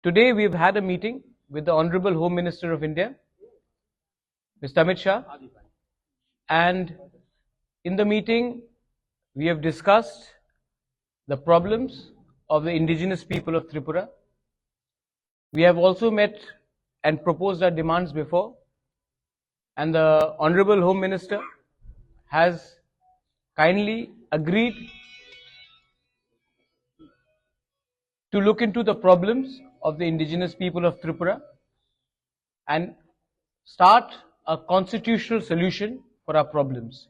Today we've had a meeting with the Honorable Home Minister of India, Mr. Amit Shah, and in the meeting we have discussed the problems of the indigenous people of Tripura. We have also met and proposed our demands before, and the Honorable Home Minister has kindly agreed to look into the problems of the indigenous people of Tripura and start a constitutional solution for our problems.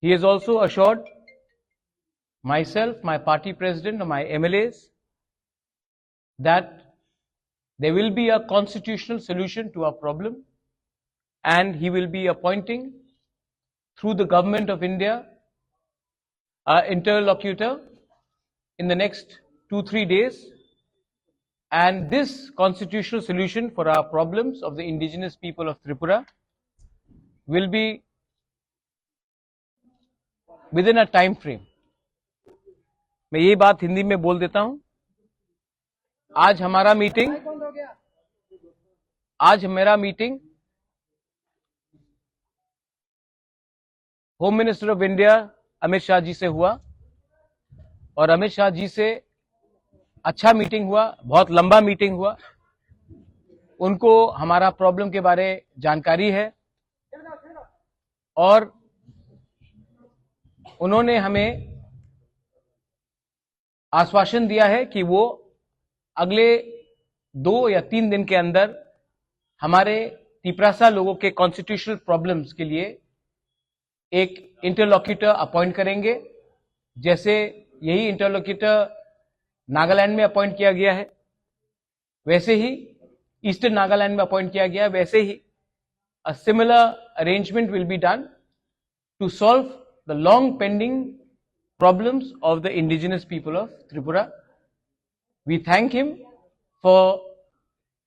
He has also assured myself, my party president, and my MLAs that there will be a constitutional solution to our problem, and he will be appointing through the Government of India an interlocutor in the next 2-3 days, and this constitutional solution for our problems of the indigenous people of Tripura will be within a time frame. मैं ये बात हिंदी में बोल देता हूं. आज मेरा meeting home minister of India Amit Shah ji से हुआ, और अमित शाह जी से अच्छा मीटिंग हुआ, बहुत लंबा मीटिंग हुआ. उनको हमारा प्रॉब्लम के बारे जानकारी है और उन्होंने हमें आश्वासन दिया है कि वो अगले 2 या 3 दिन के अंदर हमारे तिपरासा लोगों के कॉन्स्टिट्यूशनल प्रॉब्लम्स के लिए एक इंटरलॉक्यूटर अपॉइंट करेंगे. जैसे यही इंटरलॉक्यूटर नागालैंड में अपॉइंट किया गया है, वैसे ही ईस्टर्न नागालैंड में अपॉइंट किया गया है, वैसे ही a similar arrangement will be done to solve the long pending problems of the indigenous people of Tripura. We thank him for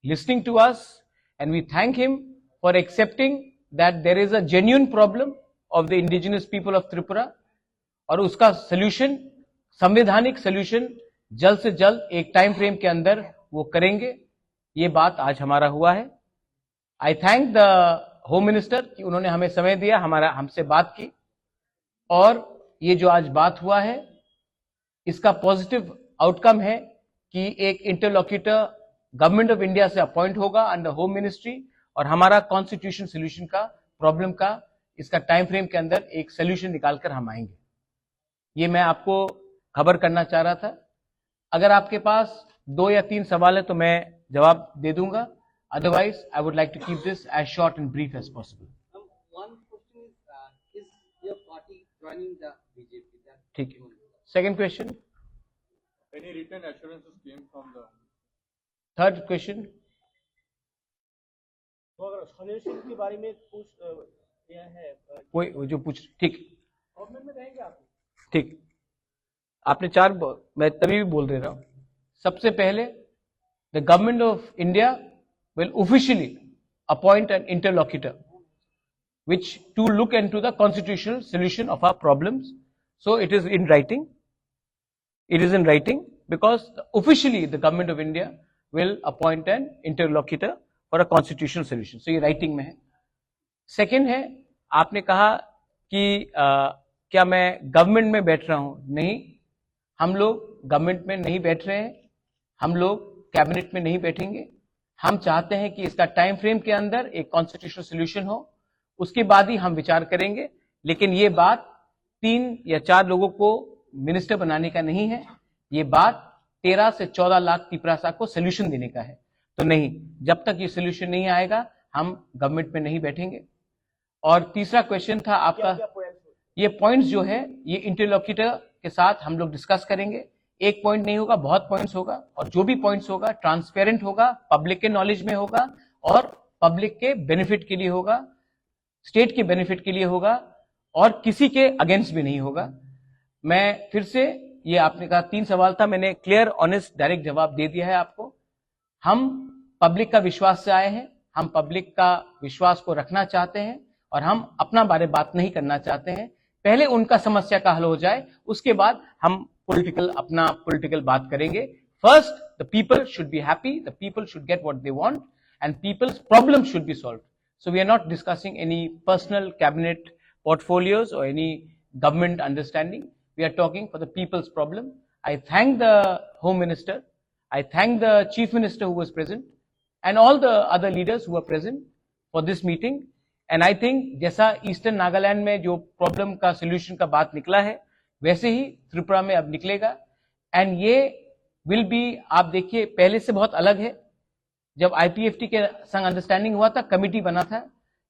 listening to us, and we thank him for accepting that there is a genuine problem of the indigenous people of Tripura, और उसका solution, संवैधानिक solution जल्द से जल्द एक time frame के अंदर वो करेंगे. ये बात आज हमारा हुआ है. I thank the Home Minister कि उन्होंने हमें समय दिया, हमसे बात की, और ये जो आज बात हुआ है इसका पॉजिटिव आउटकम है कि एक इंटरलॉक्यूटर गवर्नमेंट ऑफ इंडिया से अपॉइंट होगा अंडर होम मिनिस्ट्री, और हमारा कॉन्स्टिट्यूशन सोल्यूशन का प्रॉब्लम का इसका टाइम फ्रेम के अंदर एक सोल्यूशन निकालकर हम आएंगे. ये मैं आपको खबर करना चाह रहा था. अगर आपके पास 2 या 3 सवाल है तो मैं जवाब दे दूंगा, otherwise I would like to keep this as short and brief as possible. ठीक है. Second question. Any written assurances came from the third question. तो अगर सॉल्यूशन के बारे में पूछ दिया है कोई जो पूछ. ठीक गवर्नमेंट में रहेंगे आप? ठीक. आपने 4, मैं तभी भी बोल दे रहा हूं. सबसे पहले the government of India will officially appoint an interlocutor which to look into the constitutional solution of our problems. So it is in writing. It is in writing because officially the government of India will appoint an interlocutor for a constitutional solution. So ये writing में है. Second है, आपने कहा कि क्या मैं government में बैठ रहा हूं? नहीं, हम लोग गवर्नमेंट में नहीं बैठ रहे हैं, हम लोग कैबिनेट में नहीं बैठेंगे. हम चाहते हैं कि इसका टाइम फ्रेम के अंदर एक कॉन्स्टिट्यूशनल सोल्यूशन हो, उसके बाद ही हम विचार करेंगे. लेकिन ये बात 3 या 4 लोगों को मिनिस्टर बनाने का नहीं है, ये बात 13 से 14 लाख तिपरासा को सोल्यूशन देने का है. तो नहीं, जब तक ये सोल्यूशन नहीं आएगा हम गवर्नमेंट में नहीं बैठेंगे. और तीसरा क्वेश्चन था आपका, ये पॉइंट्स जो है ये इंटरलॉक्यूटर के साथ हम लोग डिस्कस करेंगे. एक पॉइंट नहीं होगा, बहुत पॉइंट्स होगा, और जो भी पॉइंट्स होगा ट्रांसपेरेंट होगा, पब्लिक के नॉलेज में होगा, और पब्लिक के बेनिफिट के लिए होगा, स्टेट के बेनिफिट के लिए होगा, और किसी के अगेंस्ट भी नहीं होगा. मैं फिर से, ये आपने कहा 3 सवाल था, मैंने क्लियर ऑनेस्ट डायरेक्ट जवाब दे दिया है आपको. हम पब्लिक का विश्वास से आए हैं, हम पब्लिक का विश्वास को रखना चाहते हैं, और हम अपना बारे बात नहीं करना चाहते हैं. पहले उनका समस्या का हल हो जाए, उसके बाद हम अपना पॉलिटिकल बात करेंगे. First, the people should be happy, the people should get what they want, and people's problems should be solved. So we are not discussing any personal cabinet portfolios or any government understanding. We are talking for the people's problem. I thank the Home Minister, I thank the Chief Minister who was present, and all the other leaders who were present for this meeting. And I think जैसा eastern Nagaland में जो problem का solution का बात निकला है, वैसे ही त्रिपुरा में अब निकलेगा. एंड ये विल बी, आप देखिए पहले से बहुत अलग है. जब IPFT के संग अंडरस्टैंडिंग हुआ था, कमिटी बना था,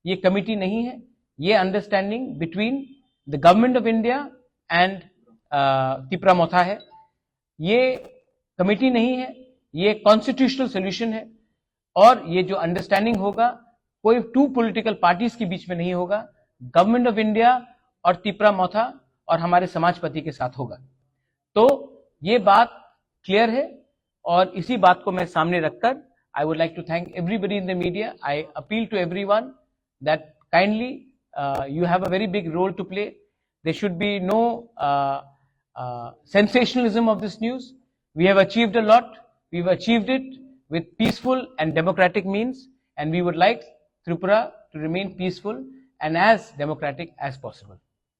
ये कमिटी नहीं है, ये understanding between the government of India and Tripura Motha है. ये कमिटी नहीं है, ये कॉन्स्टिट्यूशनल सोल्यूशन है. और ये जो अंडरस्टैंडिंग होगा, कोई टू पॉलिटिकल पार्टीज के बीच में नहीं होगा, गवर्नमेंट ऑफ इंडिया और त्रिपुरा मोथा और हमारे समाजपति के साथ होगा. तो ये बात क्लियर है, और इसी बात को मैं सामने रखकर I would like to thank everybody in the media. I appeal to everyone that kindly you have a very big role to play. There should be no sensationalism of this news. We have achieved a lot. We've achieved it with peaceful and democratic means, and we would like Tripura to remain peaceful and as democratic as possible.